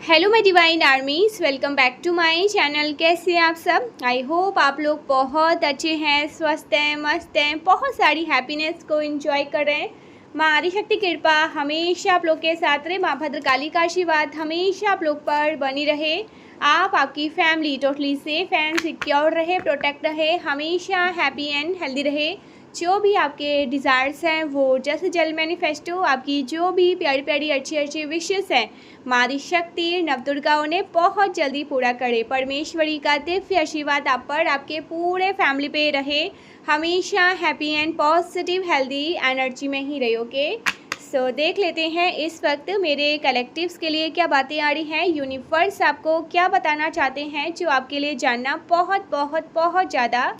Hello my divine armies, welcome back to my channel. कैसे हैं आप सब? आई होप आप लोग बहुत अच्छे हैं, स्वस्थ हैं, मस्त हैं, बहुत सारी हैप्पीनेस को एंजॉय कर रहे हैं। माँ आदिशक्ति कृपा हमेशा आप लोग के साथ रहे। माँ भद्रकाली का आशीर्वाद हमेशा आप लोग पर बनी रहे। आप आपकी family totally safe and secure रहे, प्रोटेक्ट रहे, हमेशा हैप्पी एंड हेल्दी रहे। जो भी आपके डिज़ायर्स हैं वो जल्द से जल्द मैनिफेस्ट हो। आपकी जो भी प्यारी प्यारी अच्छी अच्छी विशेस हैं माँ आदिशक्ति नवदुर्गा उन्हें बहुत जल्दी पूरा करे। परमेश्वरी का दिव्य आशीर्वाद आप पर, आपके पूरे फैमिली पे रहे। हमेशा happy and positive healthy energy में ही रहे। ओके, सो देख लेते हैं इस वक्त मेरे कलेक्टिव्स के लिए क्या बातें आ रही हैं। यूनिवर्स आपको क्या बताना चाहते हैं जो आपके लिए जानना बहुत बहुत बहुत ज़्यादा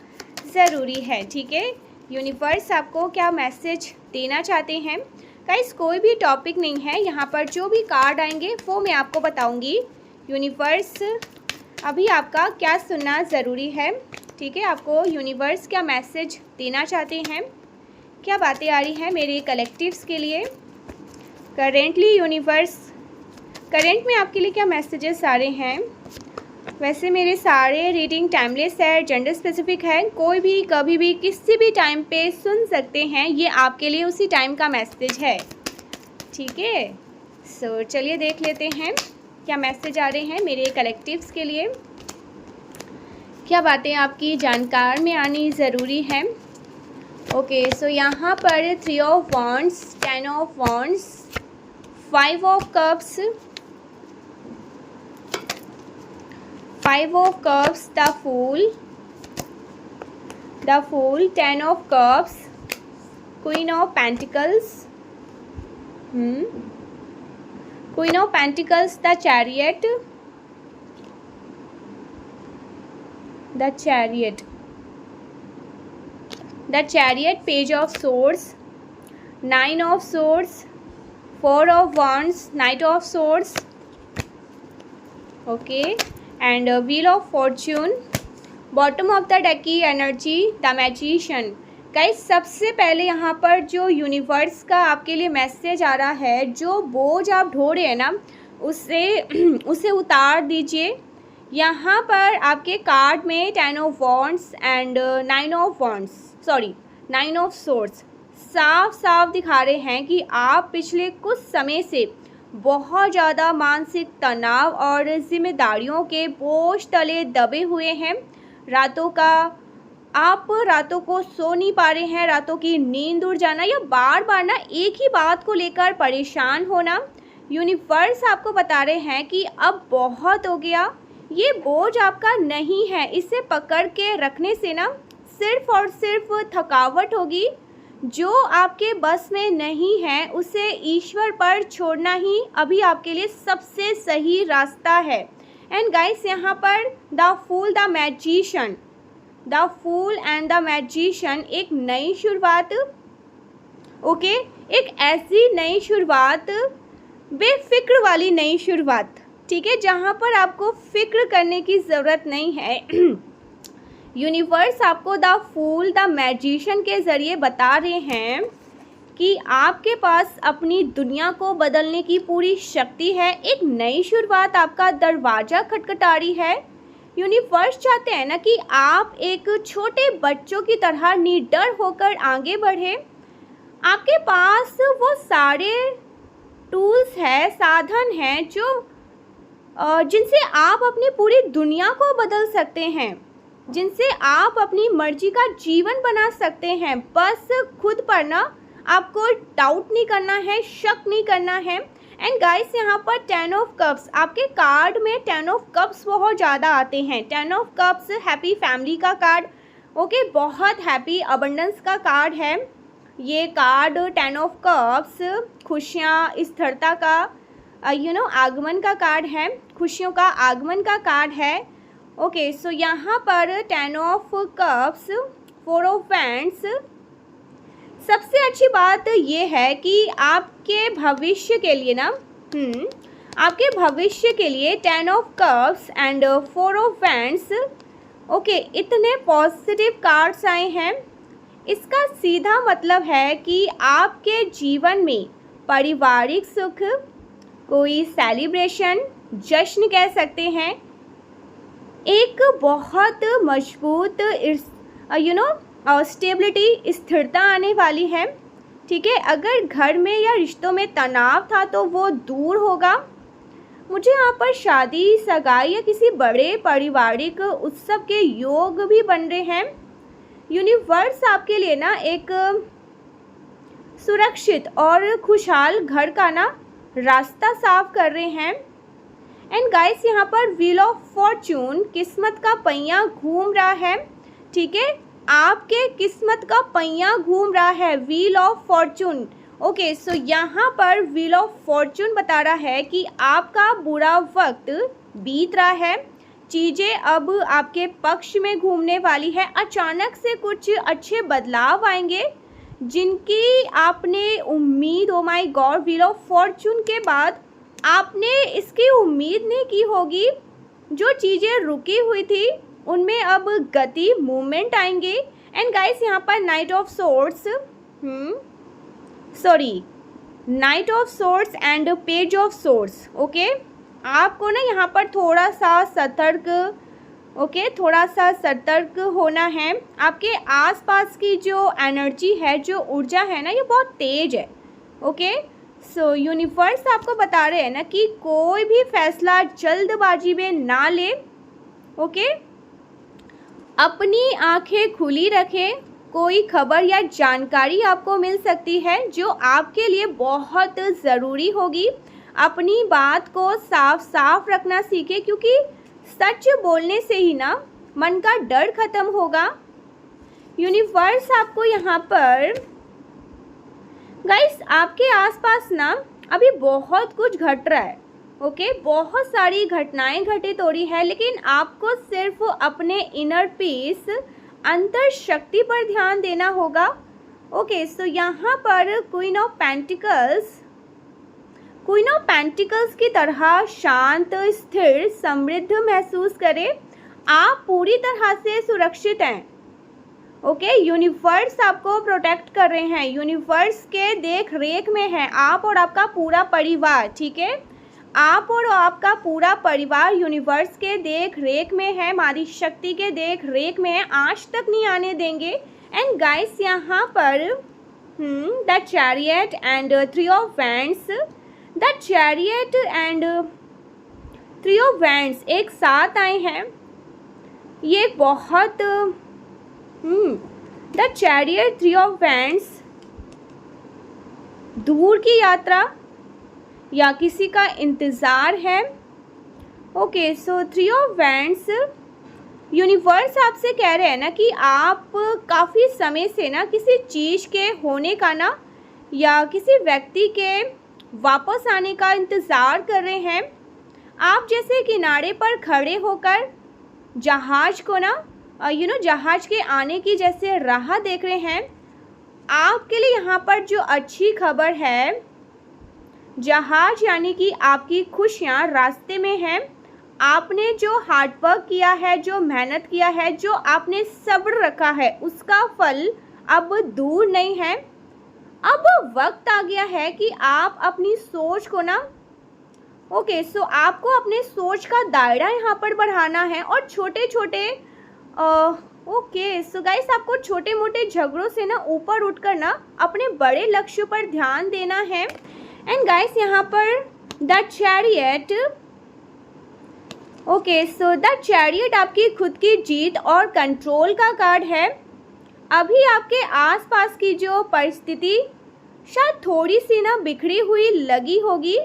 ज़रूरी है। ठीक है, यूनिवर्स आपको क्या मैसेज देना चाहते हैं। गाइस कोई भी टॉपिक नहीं है, यहाँ पर जो भी कार्ड आएंगे वो मैं आपको बताऊंगी। यूनिवर्स अभी आपका क्या सुनना ज़रूरी है। ठीक है, आपको यूनिवर्स क्या मैसेज देना चाहते हैं, क्या बातें आ रही हैं मेरे कलेक्टिव्स के लिए। करेंटली यूनिवर्स करेंट में आपके लिए क्या मैसेजेस आ रहे हैं। वैसे मेरे सारे रीडिंग टाइमलेस है, जेंडर स्पेसिफिक है, कोई भी कभी भी किसी भी टाइम पे सुन सकते हैं। ये आपके लिए उसी टाइम का मैसेज है। ठीक है, सो चलिए देख लेते हैं क्या मैसेज आ रहे हैं मेरे कलेक्टिव्स के लिए, क्या बातें आपकी जानकार में आनी ज़रूरी है। ओके, सो यहाँ पर 3 of wands, 10 of wands, 5 of cups, 5 of cups, the fool, 10 of cups, queen of pentacles, queen of pentacles, the chariot, page of swords, 9 of swords, 4 of wands, knight of swords. Okay, and wheel of fortune, bottom of the deck की energy, the magician. Guys सबसे पहले यहाँ पर जो universe का आपके लिए message आ रहा है, जो बोझ आप ढो रहे हैं ना उसे उतार दीजिए। यहाँ पर आपके कार्ड में 10 of wands and 9 of swords साफ साफ दिखा रहे हैं कि आप पिछले कुछ समय से बहुत ज़्यादा मानसिक तनाव और जिम्मेदारियों के बोझ तले दबे हुए हैं। आप रातों को सो नहीं पा रहे हैं, रातों की नींद उड़ जाना या बार बार ना एक ही बात को लेकर परेशान होना। यूनिवर्स आपको बता रहे हैं कि अब बहुत हो गया, ये बोझ आपका नहीं है। इसे पकड़ के रखने से ना सिर्फ और सिर्फ थकावट होगी। जो आपके बस में नहीं है उसे ईश्वर पर छोड़ना ही अभी आपके लिए सबसे सही रास्ता है। एंड गाइस यहाँ पर the fool and the magician, एक नई शुरुआत। ओके, एक ऐसी नई शुरुआत, बेफिक्र वाली नई शुरुआत। ठीक है, जहाँ पर आपको फिक्र करने की ज़रूरत नहीं है। यूनिवर्स आपको द फूल, द मैजिशियन के ज़रिए बता रहे हैं कि आपके पास अपनी दुनिया को बदलने की पूरी शक्ति है। एक नई शुरुआत आपका दरवाज़ा खटखटा रही है। यूनिवर्स चाहते हैं ना कि आप एक छोटे बच्चों की तरह निडर होकर आगे बढ़े। आपके पास वो सारे टूल्स हैं, साधन हैं जिनसे आप अपनी पूरी दुनिया को बदल सकते हैं, जिनसे आप अपनी मर्जी का जीवन बना सकते हैं। बस खुद पर ना आपको डाउट नहीं करना है, शक नहीं करना है। एंड गाइस यहाँ पर 10 ऑफ कप्स, आपके कार्ड में 10 ऑफ कप्स बहुत ज़्यादा आते हैं। 10 ऑफ कप्स हैप्पी फैमिली का कार्ड, ओके, बहुत हैप्पी अबंडेंस का कार्ड है ये कार्ड। 10 ऑफ कप्स खुशियाँ, स्थिरता का आगमन का कार्ड है, खुशियों का आगमन का कार्ड है। ओके, सो यहाँ पर 10 ऑफ कप्स, 4 ऑफ वैंड्स। सबसे अच्छी बात ये है कि आपके भविष्य के लिए ना आपके भविष्य के लिए 10 of cups and 4 of wands. Okay, इतने पॉजिटिव कार्ड्स आए हैं। इसका सीधा मतलब है कि आपके जीवन में पारिवारिक सुख, कोई सेलिब्रेशन, जश्न कह सकते हैं, एक बहुत मजबूत स्टेबिलिटी, स्थिरता आने वाली है। ठीक है, अगर घर में या रिश्तों में तनाव था तो वो दूर होगा। मुझे यहाँ पर शादी, सगाई या किसी बड़े पारिवारिक उत्सव के योग भी बन रहे हैं। यूनिवर्स आपके लिए ना एक सुरक्षित और खुशहाल घर का ना रास्ता साफ कर रहे हैं। एंड गाइस, यहाँ पर व्हील ऑफ फॉर्चून, किस्मत का पहिया घूम रहा है। ठीक है, आपके किस्मत का पहिया घूम रहा है, व्हील ऑफ फॉर्चून। ओके, सो यहाँ पर व्हील ऑफ फॉर्चून बता रहा है कि आपका बुरा वक्त बीत रहा है, चीज़ें अब आपके पक्ष में घूमने वाली है। अचानक से कुछ अच्छे बदलाव आएंगे जिनकी आपने उम्मीद, oh my God, wheel of Fortune के बाद आपने इसकी उम्मीद नहीं की होगी। जो चीज़ें रुकी हुई थी उनमें अब गति, मूवमेंट आएंगे। एंड गाइस, यहाँ पर night of swords night of swords and page of swords. Okay, आपको ना यहाँ पर थोड़ा सा सतर्क होना है। आपके आसपास की जो एनर्जी है, जो ऊर्जा है ना, ये बहुत तेज है। ओके, सो यूनिवर्स आपको बता रहे हैं ना कि कोई भी फैसला जल्दबाजी में ना ले। ओके, अपनी आंखें खुली रखें, कोई खबर या जानकारी आपको मिल सकती है जो आपके लिए बहुत ज़रूरी होगी। अपनी बात को साफ साफ रखना सीखें, क्योंकि सच बोलने से ही ना मन का डर खत्म होगा। यूनिवर्स आपको यहाँ पर गाइस, आपके आसपास ना अभी बहुत कुछ घट रहा है। ओके, बहुत सारी घटनाएं घटित हो रही है, लेकिन आपको सिर्फ अपने इनर पीस, अंतर शक्ति पर ध्यान देना होगा। ओके, सो यहाँ पर क्वीन ऑफ पेंटिकल्स की तरह शांत, स्थिर, समृद्ध महसूस करें। आप पूरी तरह से सुरक्षित हैं। ओके, यूनिवर्स आपको प्रोटेक्ट कर रहे हैं, यूनिवर्स के देख रेख में है आप और आपका पूरा परिवार। ठीक है, आप और आपका पूरा परिवार यूनिवर्स के देख रेख में है, हमारी शक्ति के देख रेख में है, आज तक नहीं आने देंगे। एंड गाइस, यहाँ पर the chariot and three of wands, the chariot and three of wands एक साथ आए हैं। ये बहुत the chariot, three of wands, दूर की यात्रा या किसी का इंतज़ार है। Okay, so three of wands, universe आपसे कह रहे हैं ना कि आप काफ़ी समय से ना किसी चीज़ के होने का ना या किसी व्यक्ति के वापस आने का इंतज़ार कर रहे हैं। आप जैसे किनारे पर खड़े होकर जहाज़ को ना जहाज़ के आने की जैसे राह देख रहे हैं। आपके लिए यहाँ पर जो अच्छी खबर है, जहाज यानी कि आपकी खुशियाँ रास्ते में हैं। आपने जो हार्डवर्क किया है, जो मेहनत किया है, जो आपने सब्र रखा है, उसका फल अब दूर नहीं है। अब वक्त आ गया है कि आप अपनी सोच को ना सो आपको अपने सोच का दायरा यहाँ पर बढ़ाना है और छोटे छोटे सो गाइस, आपको छोटे मोटे झगड़ों से ना ऊपर उठकर ना अपने बड़े लक्ष्य पर ध्यान देना है। एंड गाइस, यहाँ पर the chariot, so the chariot आपकी खुद की जीत और कंट्रोल का कार्ड है। अभी आपके आसपास की जो परिस्थिति शायद थोड़ी सी ना बिखरी हुई लगी होगी।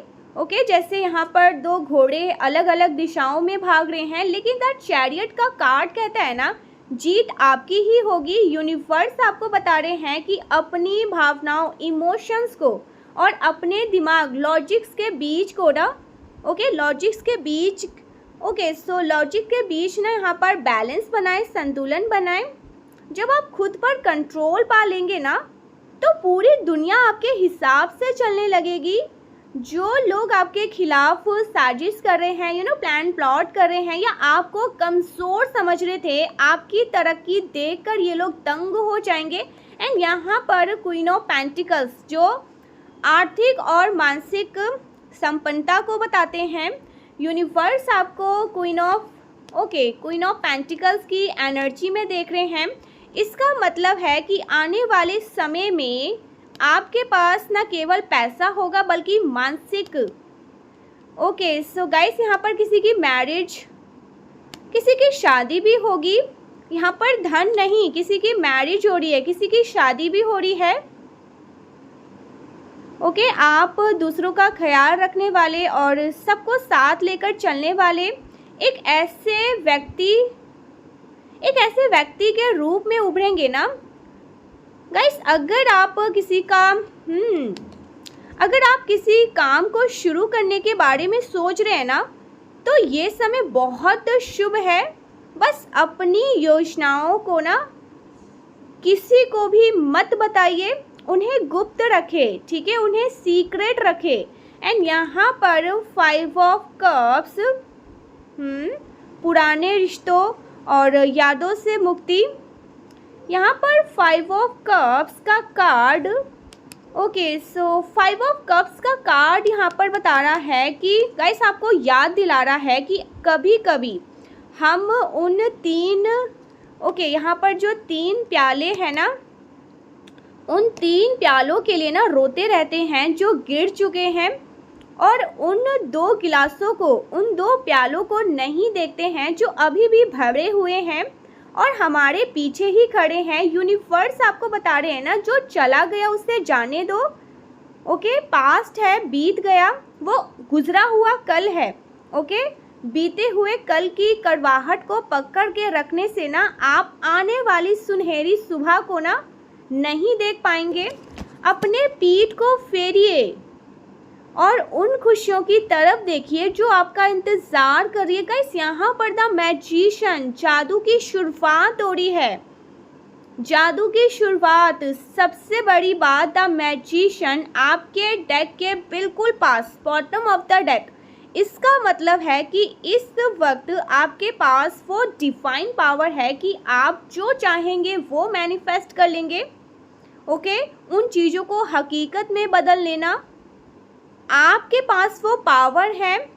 जैसे यहाँ पर दो घोड़े अलग अलग दिशाओं में भाग रहे हैं, लेकिन द चैरियट का कार्ड कहता है ना, जीत आपकी ही होगी। यूनिवर्स आपको बता रहे हैं कि अपनी भावनाओं, इमोशंस को और अपने दिमाग, लॉजिक्स के बीच को ना लॉजिक्स के बीच ना यहाँ पर बैलेंस बनाए, संतुलन बनाए। जब आप खुद पर कंट्रोल पा लेंगे ना, तो पूरी दुनिया आपके हिसाब से चलने लगेगी। जो लोग आपके खिलाफ साजिश कर रहे हैं, प्लान प्लॉट कर रहे हैं या आपको कमज़ोर समझ रहे थे, आपकी तरक्की देखकर ये लोग दंग हो जाएंगे। एंड यहाँ पर क्वीन ऑफ पेंटिकल्स जो आर्थिक और मानसिक संपन्नता को बताते हैं, यूनिवर्स आपको क्वीन ऑफ पेंटिकल्स की एनर्जी में देख रहे हैं। इसका मतलब है कि आने वाले समय में आपके पास ना केवल पैसा होगा बल्कि मानसिक सो गाइस, यहाँ पर किसी की मैरिज, किसी की शादी भी होगी। यहाँ पर धन नहीं, किसी की मैरिज हो रही है, किसी की शादी भी हो रही है। आप दूसरों का ख्याल रखने वाले और सबको साथ लेकर चलने वाले एक ऐसे व्यक्ति के रूप में उभरेंगे ना गाइस। अगर आप किसी काम को शुरू करने के बारे में सोच रहे हैं ना, तो ये समय बहुत शुभ है। बस अपनी योजनाओं को ना किसी को भी मत बताइए, उन्हें गुप्त रखे, ठीक है, उन्हें सीक्रेट रखे। एंड यहाँ पर 5 ऑफ कप्स, पुराने रिश्तों और यादों से मुक्ति। यहाँ पर 5 ऑफ कप्स का कार्ड, सो 5 ऑफ कप्स का कार्ड यहाँ पर बता रहा है कि गाइस, आपको याद दिला रहा है कि कभी कभी हम उन 3 यहाँ पर जो 3 प्याले हैं ना, उन 3 प्यालों के लिए ना रोते रहते हैं जो गिर चुके हैं, और उन 2 गिलासों को, उन 2 प्यालों को नहीं देखते हैं जो अभी भी भरे हुए हैं और हमारे पीछे ही खड़े हैं। यूनिवर्स आपको बता रहे हैं ना, जो चला गया उसे जाने दो। पास्ट है, बीत गया, वो गुजरा हुआ कल है। बीते हुए कल की कड़वाहट को पकड़ के रखने से ना आप आने वाली सुनहरी सुबह को ना नहीं देख पाएंगे। अपने पीठ को फेरिए और उन खुशियों की तरफ देखिए जो आपका इंतजार कर रही है। गाइस, यहाँ पर द मैजिशियन, जादू की शुरुआत हो रही है। जादू की शुरुआत, सबसे बड़ी बात, द मैजिशियन आपके डेक के बिल्कुल पास, बॉटम ऑफ द डेक। इसका मतलब है कि इस वक्त आपके पास वो डिवाइन पावर है कि आप जो चाहेंगे वो मैनिफेस्ट कर लेंगे। उन चीज़ों को हकीकत में बदल लेना, आपके पास वो पावर है।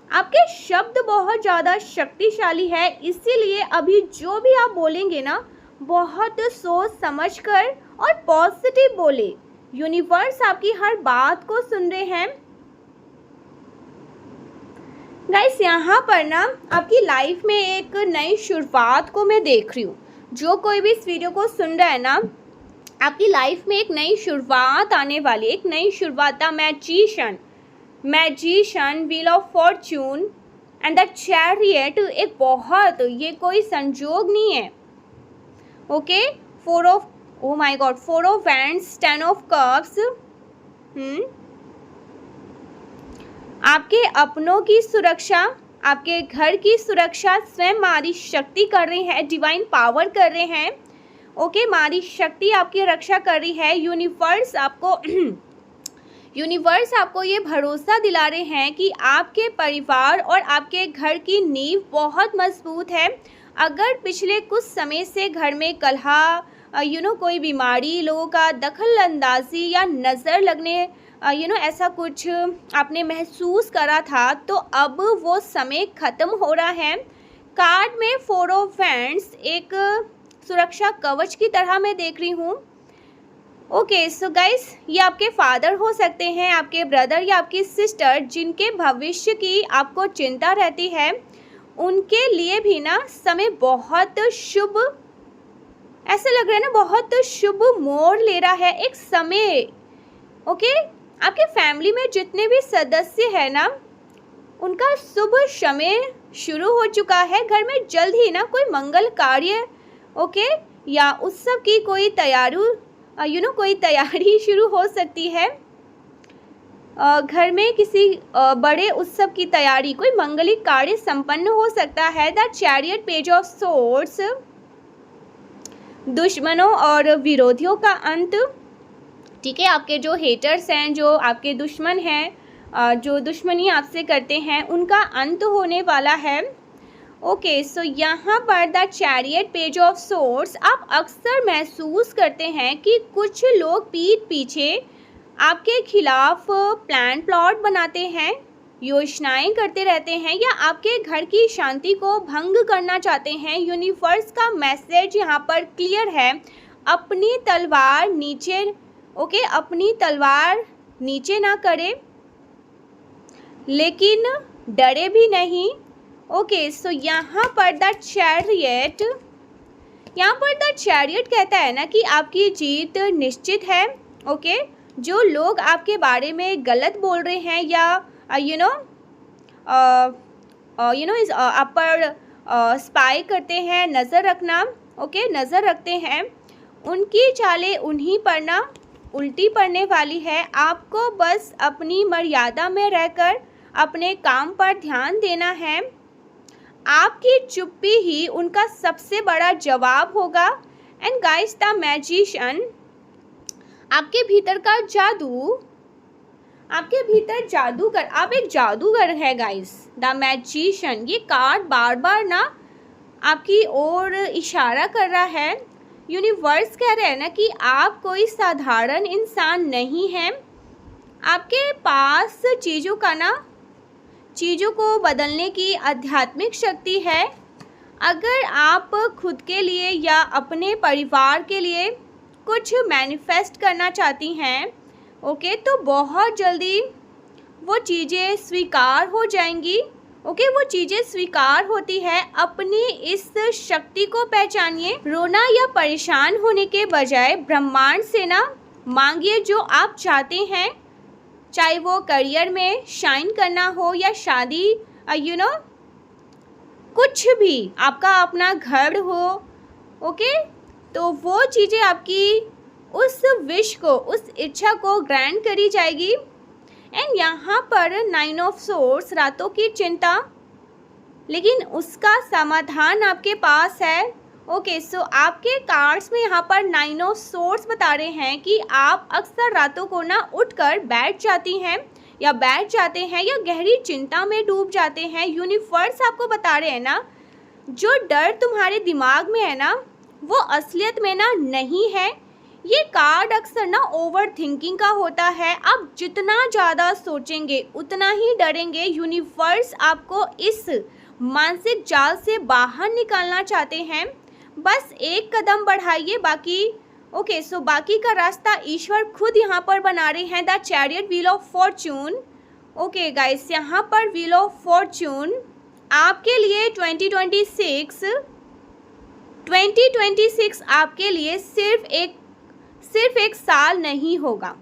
आपके शब्द बहुत ज़्यादा शक्तिशाली है, इसीलिए अभी जो भी आप बोलेंगे ना, बहुत सोच समझ कर और पॉजिटिव बोले। यूनिवर्स आपकी हर बात को सुन रहे हैं। गाइस, यहाँ पर ना आपकी लाइफ में एक नई शुरुआत को मैं देख रही हूँ। जो कोई भी इस वीडियो को सुन रहा है ना, आपकी लाइफ में एक नई शुरुआत आने वाली, एक नई शुरुआत। Magician, wheel of Fortune and the chariot, एक बहुत, ये कोई संजोग नहीं है। 4 ऑफ वैंड्स, 10 ऑफ कप्स। आपके अपनों की सुरक्षा, आपके घर की सुरक्षा स्वयं मारी शक्ति कर रही है, डिवाइन पावर कर रहे हैं। मारी शक्ति आपकी रक्षा कर रही है। यूनिवर्स आपको ये भरोसा दिला रहे हैं कि आपके परिवार और आपके घर की नींव बहुत मजबूत है। अगर पिछले कुछ समय से घर में कलह, कोई बीमारी, लोगों का दखल अंदाजी या नज़र लगने, ऐसा कुछ आपने महसूस करा था, तो अब वो समय ख़त्म हो रहा है। कार्ड में 4 ऑफ वैंड्स, एक सुरक्षा कवच की तरह मैं देख रही हूँ। सो गाइस, ये आपके फादर हो सकते हैं, आपके ब्रदर या आपकी सिस्टर, जिनके भविष्य की आपको चिंता रहती है। उनके लिए भी ना समय बहुत शुभ, ऐसा लग रहा है ना, बहुत शुभ मोड़ ले रहा है एक समय। आपके फैमिली में जितने भी सदस्य हैं ना, उनका शुभ समय शुरू हो चुका है। घर में जल्द ही ना कोई मंगल कार्य या उत्सव की कोई तैयारी शुरू हो सकती है। घर में किसी बड़े उत्सव की तैयारी, कोई मंगलिक कार्य संपन्न हो सकता है। The chariot, page of swords, दुश्मनों और विरोधियों का अंत। ठीक है, आपके जो हेटर्स हैं, जो आपके दुश्मन हैं, जो दुश्मनी आपसे करते हैं, उनका अंत होने वाला है। सो यहाँ पर the chariot, page of swords, आप अक्सर महसूस करते हैं कि कुछ लोग पीठ पीछे आपके खिलाफ प्लाट बनाते हैं। योजनाएं करते रहते हैं या आपके घर की शांति को भंग करना चाहते हैं, यूनिवर्स का मैसेज यहाँ पर क्लियर है। अपनी तलवार नीचे अपनी तलवार नीचे ना करें, लेकिन डरे भी नहीं। सो यहाँ पर द चैरियट कहता है ना कि आपकी जीत निश्चित है। जो लोग आपके बारे में गलत बोल रहे हैं या आप पर स्पाई करते हैं, नज़र रखना नज़र रखते हैं, उनकी चालें उन्हीं पर ना उल्टी पड़ने वाली है। आपको बस अपनी मर्यादा में रहकर अपने काम पर ध्यान देना है। आपकी चुप्पी ही उनका सबसे बड़ा जवाब होगा। एंड गाइस, द मैजिशियन, आपके भीतर का जादू, आपके भीतर जादूगर, आप एक जादूगर है गाइस। द मैजिशियन, ये कार्ड बार बार ना आपकी ओर इशारा कर रहा है। यूनिवर्स कह रहे हैं ना कि आप कोई साधारण इंसान नहीं हैं। आपके पास चीज़ों को बदलने की आध्यात्मिक शक्ति है। अगर आप खुद के लिए या अपने परिवार के लिए कुछ मैनिफेस्ट करना चाहती हैं, तो बहुत जल्दी वो चीज़ें स्वीकार हो जाएंगी। वो चीज़ें स्वीकार होती है। अपनी इस शक्ति को पहचानिए। रोना या परेशान होने के बजाय ब्रह्मांड से ना मांगिए जो आप चाहते हैं, चाहे वो करियर में शाइन करना हो या शादी, कुछ भी, आपका अपना घर हो। तो वो चीज़ें आपकी उस विश को, उस इच्छा को ग्रांट करी जाएगी। एंड यहाँ पर 9 ऑफ सोर्स, रातों की चिंता, लेकिन उसका समाधान आपके पास है। सो आपके कार्ड्स में यहाँ पर 9 ऑफ सोर्स बता रहे हैं कि आप अक्सर रातों को ना उठकर बैठ जाते हैं या गहरी चिंता में डूब जाते हैं। यूनिवर्स आपको बता रहे हैं ना, जो डर तुम्हारे दिमाग में है ना, वो असलियत में ना नहीं है। ये कार्ड अक्सर ना ओवर थिंकिंग का होता है। आप जितना ज़्यादा सोचेंगे उतना ही डरेंगे। यूनिवर्स आपको इस मानसिक जाल से बाहर निकालना चाहते हैं। बस एक कदम बढ़ाइए, बाकी का रास्ता ईश्वर खुद यहाँ पर बना रहे हैं। The chariot, wheel of Fortune. Guys, यहाँ पर व्हील ऑफ फॉर्चून आपके लिए 2026 आपके लिए सिर्फ एक साल नहीं होगा,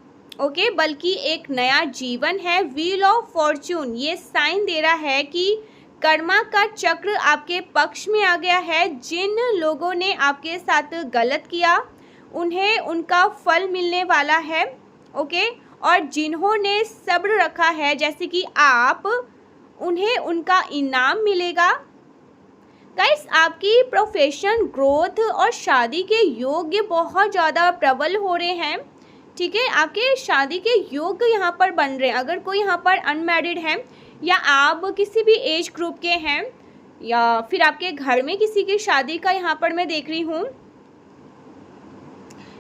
बल्कि एक नया जीवन है। व्हील ऑफ फॉर्चून ये साइन दे रहा है कि कर्मा का चक्र आपके पक्ष में आ गया है। जिन लोगों ने आपके साथ गलत किया उन्हें उनका फल मिलने वाला है। और जिन्होंने सब्र रखा है, जैसे कि आप, उन्हें उनका इनाम मिलेगा। गाइस, आपकी प्रोफेशन, ग्रोथ और शादी के योग बहुत ज़्यादा प्रबल हो रहे हैं। आपके शादी के योग यहाँ पर बन रहे हैं। अगर कोई यहाँ पर अनमैरिड है या आप किसी भी एज ग्रुप के हैं या फिर आपके घर में किसी की शादी का यहाँ पर मैं देख रही हूँ।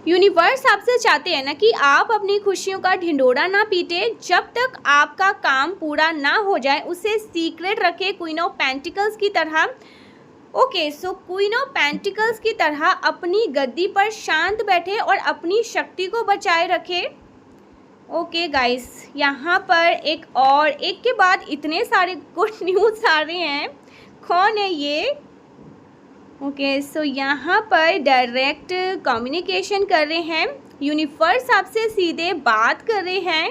यूनिवर्स आपसे चाहते हैं ना कि आप अपनी खुशियों का ढिंढोरा ना पीटे। जब तक आपका काम पूरा ना हो जाए उसे सीक्रेट रखें। क्वीन ऑफ पेंटिकल्स की तरह। सो क्वीन ऑफ पेंटिकल्स की तरह अपनी गद्दी पर शांत बैठे और अपनी शक्ति को बचाए रखे। गाइस, यहाँ पर एक के बाद इतने सारे गुड न्यूज़ आ रहे हैं। कौन है ये? सो यहाँ पर डायरेक्ट कम्युनिकेशन कर रहे हैं। यूनिवर्स आपसे सीधे बात कर रहे हैं।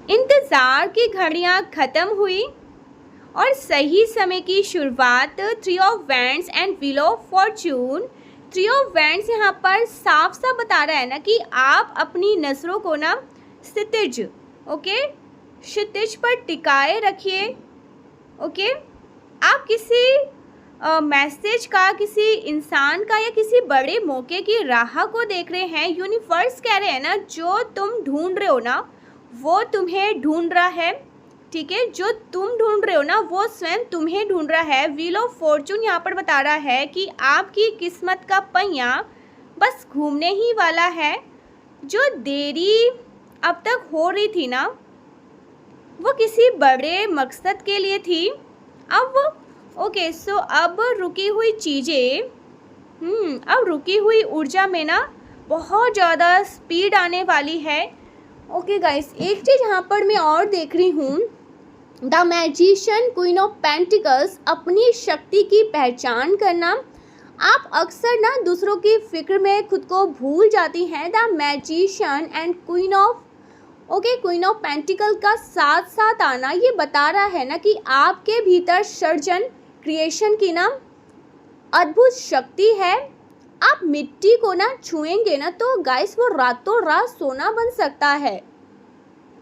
इंतज़ार की घड़ियाँ ख़त्म हुई और सही समय की शुरुआत। 3 of wands and wheel of fortune. 3 of wands यहाँ पर साफ साफ बता रहा है ना कि आप अपनी नज़रों को ना क्षितिज पर टिकाए रखिए। आप किसी मैसेज का, किसी इंसान का या किसी बड़े मौके की राह को देख रहे हैं। यूनिवर्स कह रहे हैं ना, जो तुम ढूंढ रहे हो ना वो तुम्हें ढूंढ रहा है। जो तुम ढूंढ रहे हो ना वो स्वयं तुम्हें ढूंढ रहा है। व्हील ऑफ फॉर्चून यहाँ पर बता रहा है कि आपकी किस्मत का पहिया बस घूमने ही वाला है। जो देरी अब तक हो रही थी ना, वो किसी बड़े मकसद के लिए थी। अब ओके सो अब रुकी हुई चीज़ें अब रुकी हुई ऊर्जा में ना बहुत ज़्यादा स्पीड आने वाली है। ओके गाइस, एक चीज़ यहाँ पर मैं और देख रही हूँ, the magician queen of pentacles, अपनी शक्ति की पहचान करना। आप अक्सर ना दूसरों की फिक्र में खुद को भूल जाती हैं। The magician and queen of pentacle का साथ साथ आना ये बता रहा है ना कि आपके भीतर सर्जन क्रिएशन की ना अद्भुत शक्ति है। आप मिट्टी को ना छुएंगे ना तो गाइस वो रातों रात सोना बन सकता है।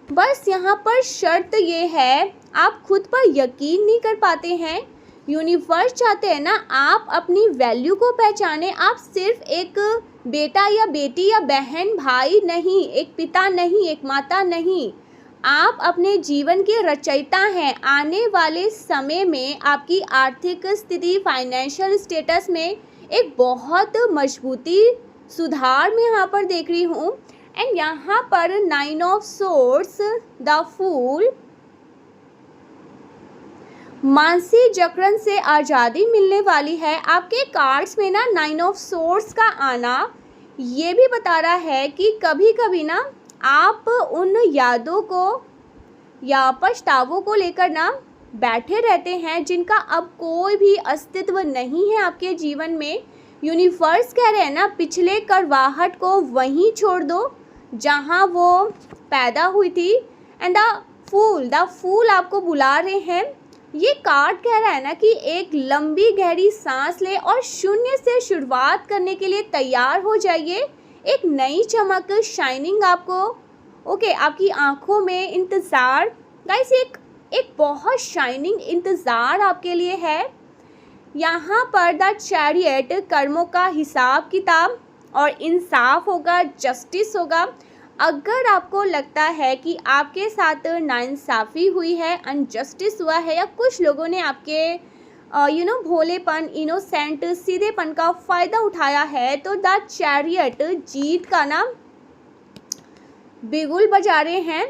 बस यहाँ पर शर्त ये है, आप खुद पर यकीन नहीं कर पाते हैं। यूनिवर्स चाहते हैं ना आप अपनी वैल्यू को पहचाने। आप सिर्फ एक बेटा या बेटी या बहन भाई नहीं, एक पिता नहीं, एक माता नहीं, आप अपने जीवन के रचयिता हैं। आने वाले समय में आपकी आर्थिक स्थिति, फाइनेंशियल स्टेटस में एक बहुत मजबूती सुधार में यहाँ पर देख रही हूँ। एंड यहाँ पर 9 ऑफ सोर्ड्स, द फूल, मानसिक जकड़न से आज़ादी मिलने वाली है। आपके कार्ड्स में ना 9 ऑफ सोर्ड्स का आना ये भी बता रहा है कि कभी कभी ना आप उन यादों को या पछतावों को लेकर ना बैठे रहते हैं जिनका अब कोई भी अस्तित्व नहीं है आपके जीवन में। यूनिवर्स कह रहे हैं ना पिछले करवाहट को वहीं छोड़ दो जहां वो पैदा हुई थी। एंड द फूल आपको बुला रहे हैं। ये कार्ड कह रहा है ना कि एक लंबी गहरी सांस ले और शून्य से शुरुआत करने के लिए तैयार हो जाइए। एक नई चमक, शाइनिंग आपको आपकी आंखों में इंतज़ार। गाइस एक बहुत शाइनिंग इंतज़ार आपके लिए है। यहाँ पर द चैरियट, कर्मों का हिसाब किताब और इंसाफ होगा, जस्टिस होगा। अगर आपको लगता है कि आपके साथ नाइंसाफ़ी हुई है, अनजस्टिस हुआ है या कुछ लोगों ने आपके भोलेपन, इनोसेंट, सीधेपन का फ़ायदा उठाया है, तो द चैरियट जीत का ना बिगुल बजा रहे हैं।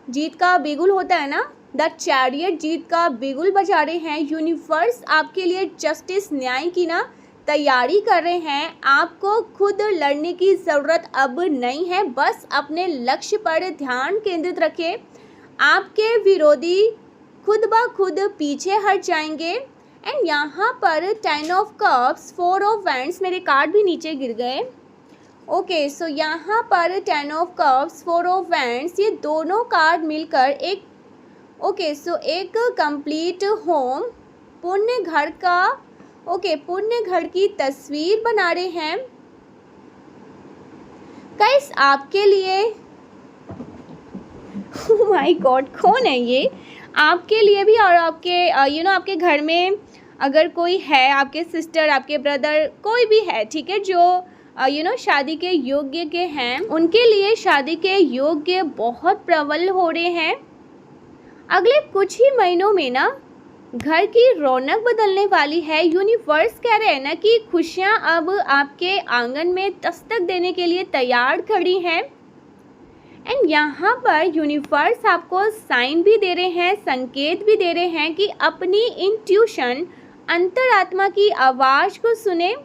जीत का बिगुल होता है ना, द चैरियट जीत का बिगुल बजा रहे हैं। यूनिवर्स आपके लिए जस्टिस, न्याय की ना तैयारी कर रहे हैं। आपको खुद लड़ने की ज़रूरत अब नहीं है। बस अपने लक्ष्य पर ध्यान केंद्रित रखें। आपके विरोधी खुद ब खुद पीछे हट जाएंगे। एंड यहाँ पर 10 ऑफ कप्स, 4 ऑफ वैंड्स, मेरे कार्ड भी नीचे गिर गए। ओके सो यहाँ पर 10 ऑफ कप्स, 4 ऑफ वैंड्स, ये दोनों कार्ड मिलकर एक एक कंप्लीट होम, पुण्य घर का पुण्य घर की तस्वीर बना रहे हैं। गाइस आपके लिए ओह माय गॉड, कौन है ये? आपके लिए भी और आपके आपके घर में अगर कोई है, आपके सिस्टर, आपके ब्रदर, कोई भी है, ठीक है, जो शादी के योग्य के हैं, उनके लिए शादी के योग्य बहुत प्रबल हो रहे हैं। अगले कुछ ही महीनों में ना घर की रौनक बदलने वाली है। यूनिवर्स कह रहे हैं ना कि खुशियां अब आपके आंगन में दस्तक देने के लिए तैयार खड़ी हैं। एंड यहाँ पर यूनिवर्स आपको साइन भी दे रहे हैं, संकेत भी दे रहे हैं कि अपनी इंट्यूशन, अंतरात्मा की आवाज़ को सुने।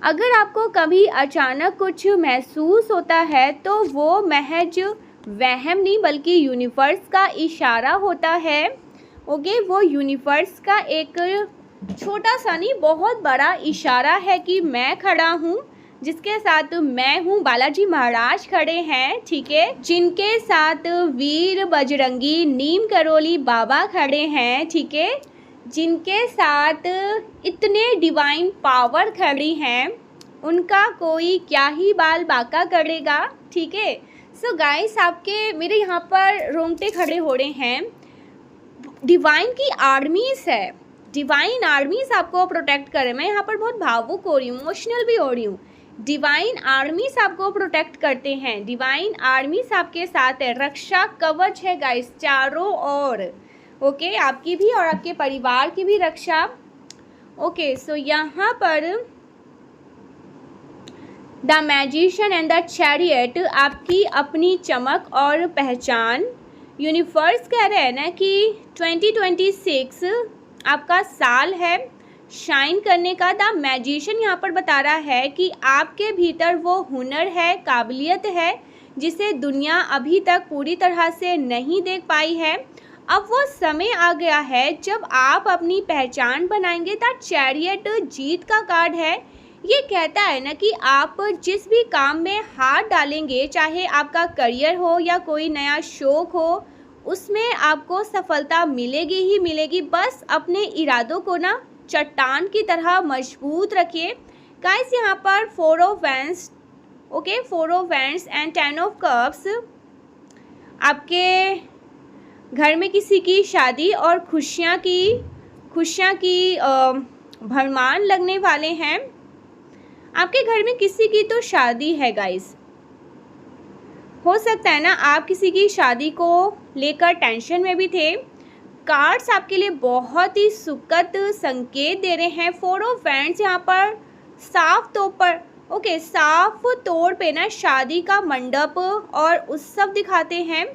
अगर आपको कभी अचानक कुछ महसूस होता है तो वो महज वहम नहीं बल्कि यूनिवर्स का इशारा होता है। वो यूनिवर्स का एक छोटा सा नहीं बहुत बड़ा इशारा है कि मैं खड़ा हूँ, जिसके साथ मैं हूँ। बालाजी महाराज खड़े हैं, ठीक है, जिनके साथ वीर बजरंगी नीम करोली बाबा खड़े हैं, ठीक है, जिनके साथ इतने डिवाइन पावर खड़ी हैं, उनका कोई क्या ही बाल बाका करेगा, ठीक है। सो गाइस आपके मेरे यहाँ पर रोंगटे खड़े हो रहे हैं। डिवाइन की आर्मीज है, डिवाइन आर्मीज आपको प्रोटेक्ट करे। मैं यहाँ पर बहुत भावुक हो रही हूँ, इमोशनल भी हो रही हूँ। डिवाइन आर्मीज आपको प्रोटेक्ट करते हैं, डिवाइन आर्मीज आपके साथ है, रक्षा कवच है गाइस चारों ओर। आपकी भी और आपके परिवार की भी रक्षा। सो यहाँ पर the magician and the chariot, आपकी अपनी चमक और पहचान। यूनिवर्स कह रहे हैं ना कि 2026 आपका साल है शाइन करने का। द मैजिशियन यहाँ पर बता रहा है कि आपके भीतर वो हुनर है, काबिलियत है जिसे दुनिया अभी तक पूरी तरह से नहीं देख पाई है। अब वो समय आ गया है जब आप अपनी पहचान बनाएंगे। द चैरियट जीत का कार्ड है। ये कहता है ना कि आप जिस भी काम में हाथ डालेंगे, चाहे आपका करियर हो या कोई नया शौक हो, उसमें आपको सफलता मिलेगी ही मिलेगी। बस अपने इरादों को ना चट्टान की तरह मजबूत रखिए। गाइस यहाँ पर 4 of wands, okay, 4 of wands and 10 of cups. आपके घर में किसी की शादी और खुशियाँ की भरमार लगने वाले हैं। आपके घर में किसी की तो शादी है गाइस। हो सकता है ना आप किसी की शादी को लेकर टेंशन में भी थे। कार्ड्स आपके लिए बहुत ही सुखद संकेत दे रहे हैं। 4 ऑफ वैंड्स यहाँ पर साफ तौर पे ना शादी का मंडप और उत्सव दिखाते हैं।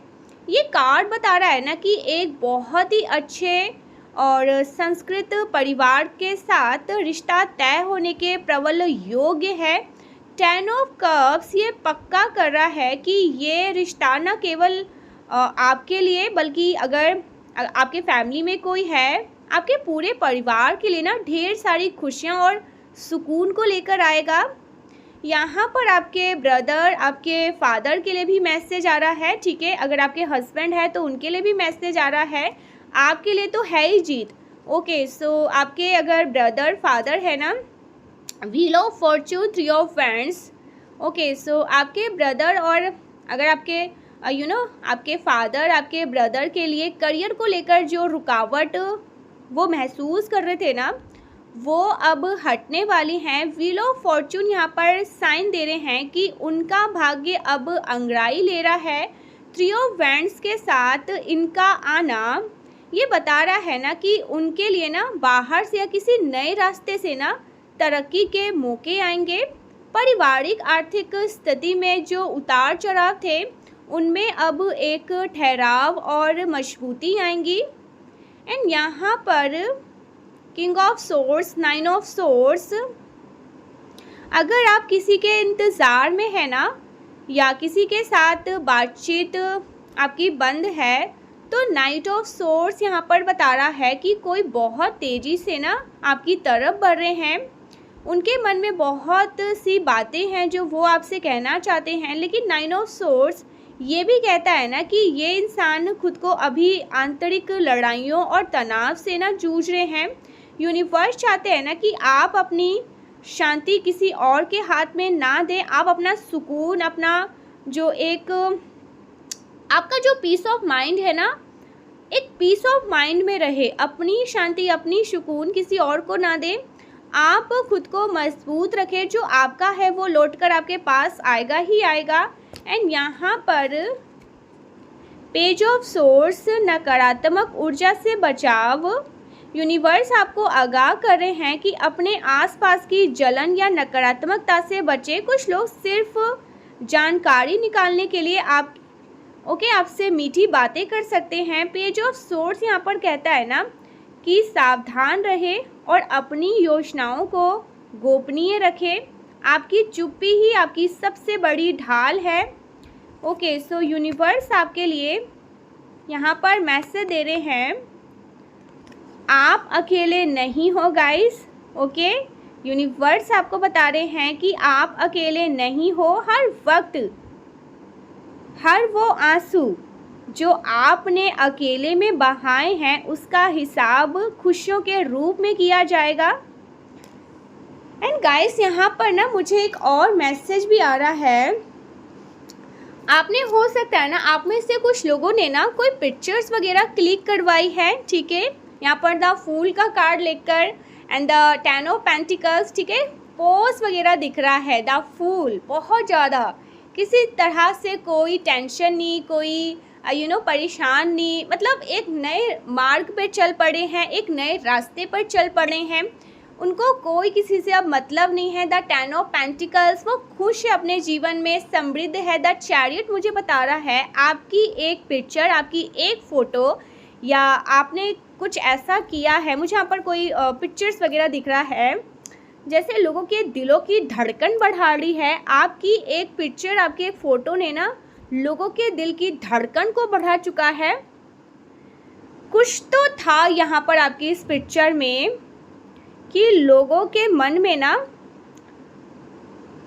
ये कार्ड बता रहा है ना कि एक बहुत ही अच्छे और संस्कृत परिवार के साथ रिश्ता तय होने के प्रबल योग्य है। 10 ऑफ कप्स ये पक्का कर रहा है कि ये रिश्ता न केवल आपके लिए बल्कि अगर आपके फैमिली में कोई है, आपके पूरे परिवार के लिए ना ढेर सारी खुशियाँ और सुकून को लेकर आएगा। यहाँ पर आपके ब्रदर, आपके फादर के लिए भी मैसेज आ रहा है, ठीक है। अगर आपके हस्बैंड है तो उनके लिए भी मैसेज आ रहा है। आपके लिए तो है ही जीत। ओके, सो आपके अगर ब्रदर फादर है ना, wheel of fortune, 3 of wands. Okay, so आपके ब्रदर और अगर आपके आपके फादर आपके ब्रदर के लिए करियर को लेकर जो रुकावट वो महसूस कर रहे थे ना, वो अब हटने वाली हैं। व्हील ऑफ फॉर्चून यहाँ पर साइन दे रहे हैं कि उनका भाग्य अब अंगड़ाई ले रहा है। 3 ऑफ वैंड्स के साथ इनका आना ये बता रहा है ना कि उनके लिए ना बाहर से या किसी नए रास्ते से ना तरक्की के मौके आएंगे। पारिवारिक आर्थिक स्थिति में जो उतार चढ़ाव थे उनमें अब एक ठहराव और मजबूती आएंगी। एंड यहाँ पर king of swords, 9 of swords. अगर आप किसी के इंतज़ार में है ना या किसी के साथ बातचीत आपकी बंद है तो नाइट ऑफ सोर्ड्स यहाँ पर बता रहा है कि कोई बहुत तेज़ी से ना आपकी तरफ बढ़ रहे हैं। उनके मन में बहुत सी बातें हैं जो वो आपसे कहना चाहते हैं, लेकिन 9 ऑफ सोर्ड्स ये भी कहता है ना कि ये इंसान खुद को अभी आंतरिक लड़ाइयों और तनाव से ना जूझ रहे हैं। यूनिवर्स चाहते हैं ना कि आप अपनी शांति किसी और के हाथ में ना दें। आप अपना सुकून, अपना जो एक आपका जो पीस ऑफ माइंड है ना, एक पीस ऑफ माइंड में रहे। अपनी शांति, अपनी सुकून किसी और को ना दें। आप खुद को मजबूत रखें। जो आपका है वो लौटकर आपके पास आएगा ही आएगा। एंड यहाँ पर पेज ऑफ सोर्स, नकारात्मक ऊर्जा से बचाव। यूनिवर्स आपको आगाह कर रहे हैं कि अपने आसपास की जलन या नकारात्मकता से बचें। कुछ लोग सिर्फ जानकारी निकालने के लिए आपसे मीठी बातें कर सकते हैं। पेज ऑफ सोर्स यहाँ पर कहता है ना कि सावधान रहे और अपनी योजनाओं को गोपनीय रखें। आपकी चुप्पी ही आपकी सबसे बड़ी ढाल है। ओके, सो यूनिवर्स आपके लिए यहाँ पर मैसेज दे रहे हैं, आप अकेले नहीं हो गाइस। ओके, यूनिवर्स आपको बता रहे हैं कि आप अकेले नहीं हो। हर वक्त हर वो आंसू जो आपने अकेले में बहाए हैं उसका हिसाब खुशियों के रूप में किया जाएगा। एंड गाइस यहाँ पर ना मुझे एक और मैसेज भी आ रहा है। आपने हो सकता है ना आप में से कुछ लोगों ने ना कोई पिक्चर्स वगैरह क्लिक करवाई है, ठीक है। यहाँ पर द फूल का कार्ड लेकर एंड द 10 ऑफ पेंटिकल्स, ठीक है। पोज वगैरह दिख रहा है। द फूल बहुत ज़्यादा किसी तरह से कोई टेंशन नहीं, कोई परेशान नहीं, मतलब एक नए मार्ग पे चल पड़े हैं, एक नए रास्ते पर चल पड़े हैं। उनको कोई किसी से अब मतलब नहीं है। द 10 ऑफ पेंटिकल्स, वो खुश है अपने जीवन में, समृद्ध है। द चैरियट मुझे बता रहा है आपकी एक पिक्चर, आपकी एक फ़ोटो, या आपने कुछ ऐसा किया है, मुझे यहाँ पर कोई पिक्चर्स वगैरह दिख रहा है जैसे लोगों के दिलों की धड़कन बढ़ा रही है। आपकी एक पिक्चर, आपकी एक फ़ोटो ने ना लोगों के दिल की धड़कन को बढ़ा चुका है। कुछ तो था यहाँ पर आपकी इस पिक्चर में कि लोगों के मन में ना,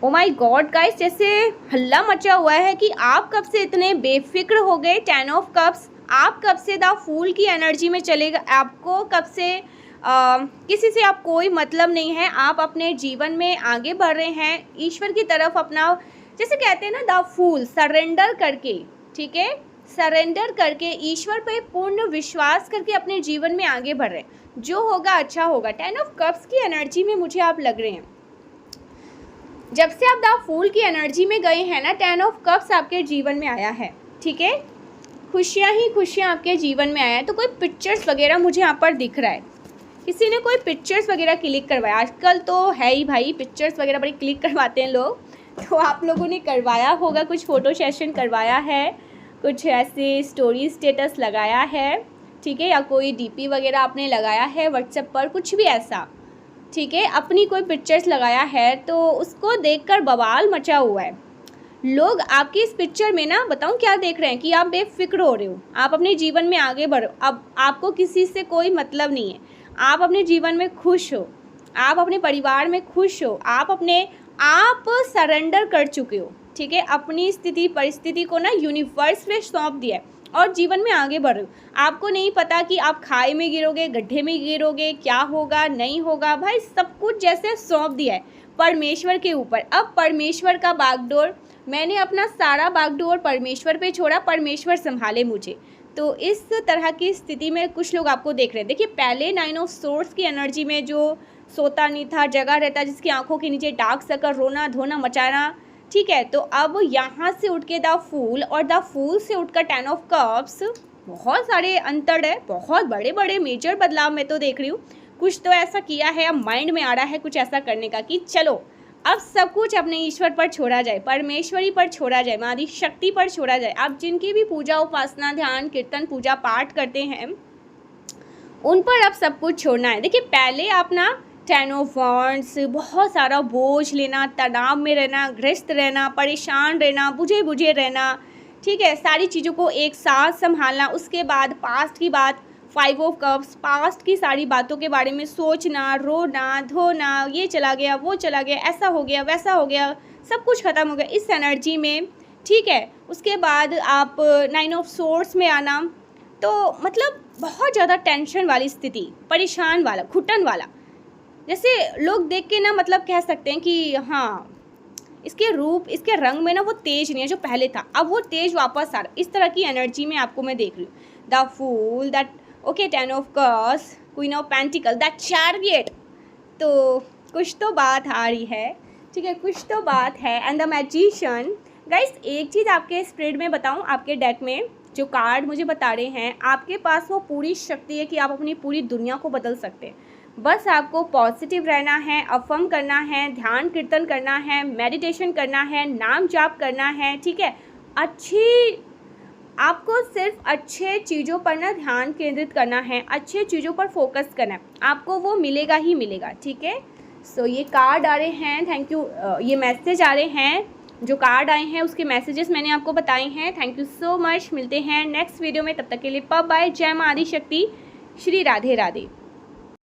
ओ माय गॉड गाइस, जैसे हल्ला मचा हुआ है कि आप कब से इतने बेफिक्र हो गए। 10 ऑफ कप्स, आप कब से द फूल की एनर्जी में चले गए, आपको कब से किसी से आप कोई मतलब नहीं है, आप अपने जीवन में आगे बढ़ रहे हैं ईश्वर की तरफ अपना, जैसे कहते हैं ना द फूल, सरेंडर करके, ठीक है, सरेंडर करके ईश्वर पे पूर्ण विश्वास करके अपने जीवन में आगे बढ़ रहे हैं। जो होगा अच्छा होगा। 10 ऑफ कप्स की एनर्जी में मुझे आप लग रहे हैं, जब से आप द फूल की एनर्जी में गए हैं ना, 10 ऑफ कप्स आपके जीवन में आया है, ठीक है, खुशियाँ ही खुशियाँ आपके जीवन में आया है। तो कोई पिक्चर्स वगैरह मुझे यहाँ पर दिख रहा है, किसी ने कोई पिक्चर्स वगैरह क्लिक करवाया। आजकल तो है ही भाई, पिक्चर्स वगैरह बड़ी क्लिक करवाते हैं लोग, तो आप लोगों ने करवाया होगा, कुछ फ़ोटो सेशन करवाया है, कुछ ऐसे स्टोरी स्टेटस लगाया है, ठीक है, या कोई डीपी वगैरह आपने लगाया है व्हाट्सएप पर, कुछ भी ऐसा, ठीक है, अपनी कोई पिक्चर्स लगाया है, तो उसको देखकर बवाल मचा हुआ है। लोग आपकी इस पिक्चर में ना, बताऊं क्या देख रहे हैं, कि आप बेफिक्र हो रहे हो, आप अपने जीवन में आगे बढ़ो, अब आपको किसी से कोई मतलब नहीं है, आप अपने जीवन में खुश हो, आप अपने परिवार में खुश हो, आप सरेंडर कर चुके हो, ठीक है, अपनी स्थिति परिस्थिति को ना यूनिवर्स में सौंप दिया है और जीवन में आगे बढ़ रहे हो। आपको नहीं पता कि आप खाई में गिरोगे, गड्ढे में गिरोगे, क्या होगा नहीं होगा, भाई सब कुछ जैसे सौंप दिया है परमेश्वर के ऊपर। अब परमेश्वर का बागडोर, मैंने अपना सारा बागडोर परमेश्वर पे छोड़ा, परमेश्वर संभाले मुझे। तो इस तरह की स्थिति में कुछ लोग आपको देख रहे हैं। देखिए, पहले 9 ऑफ सोर्स की एनर्जी में जो सोता नहीं था, जगह रहता, जिसकी आंखों के नीचे डार्क सर्कल, रोना धोना मचाना, ठीक है, तो अब यहाँ से उठ के द फूल, और द फूल से उठकर 10 ऑफ कप्स, बहुत सारे अंतर है, बहुत बड़े बड़े मेजर बदलाव मैं तो देख रही हूँ। कुछ तो ऐसा किया है, अब माइंड में आ रहा है कुछ ऐसा करने का कि चलो अब सब कुछ अपने ईश्वर पर छोड़ा जाए, परमेश्वरी पर छोड़ा जाए, मारी शक्ति पर छोड़ा जाए। आप जिनकी भी पूजा उपासना ध्यान कीर्तन पूजा पाठ करते हैं, उन पर अब सब कुछ छोड़ना है। देखिए, पहले आप ना 10 ऑफ वांड्स, बहुत सारा बोझ लेना, तनाव में रहना, ग्रस्त रहना, परेशान रहना, बुझे रहना, ठीक है, सारी चीज़ों को एक साथ संभालना। उसके बाद पास्ट की बात, 5 ऑफ कप्स, पास्ट की सारी बातों के बारे में सोचना, रोना धोना, ये चला गया वो चला गया, ऐसा हो गया वैसा हो गया, सब कुछ ख़त्म हो गया इस एनर्जी में, ठीक है। उसके बाद आप 9 ऑफ सोर्स में आना, तो मतलब बहुत ज़्यादा टेंशन वाली स्थिति, परेशान वाला, घुटन वाला, जैसे लोग देख के ना मतलब कह सकते हैं कि हाँ, इसके रूप इसके रंग में ना वो तेज नहीं है जो पहले था, अब वो तेज वापस आ रहा, इस तरह की एनर्जी में आपको मैं देख रही हूँ। The fool, that okay, 10 of cups, queen of pentacle, that chariot, तो कुछ तो बात आ रही है, ठीक है, कुछ तो बात है। And the magician. गाइस, एक चीज़ आपके स्प्रेड में बताऊँ, आपके डेक में जो कार्ड मुझे बता रहे हैं, आपके पास वो पूरी शक्ति है कि आप अपनी पूरी दुनिया को बदल सकते हैं। बस आपको पॉजिटिव रहना है, अफर्म करना है, ध्यान कीर्तन करना है, मेडिटेशन करना है, नाम जाप करना है, ठीक है, आपको सिर्फ अच्छे चीज़ों पर ना ध्यान केंद्रित करना है, अच्छे चीज़ों पर फोकस करना है, आपको वो मिलेगा ही मिलेगा, ठीक है। सो ये कार्ड आ रहे हैं, थैंक यू, ये मैसेज आ रहे हैं, जो कार्ड आए हैं उसके मैसेजेस मैंने आपको बताए हैं। थैंक यू सो मच, मिलते हैं नेक्स्ट वीडियो में, तब तक के लिए बाय बाय, जय मां आदि शक्ति, श्री राधे राधे।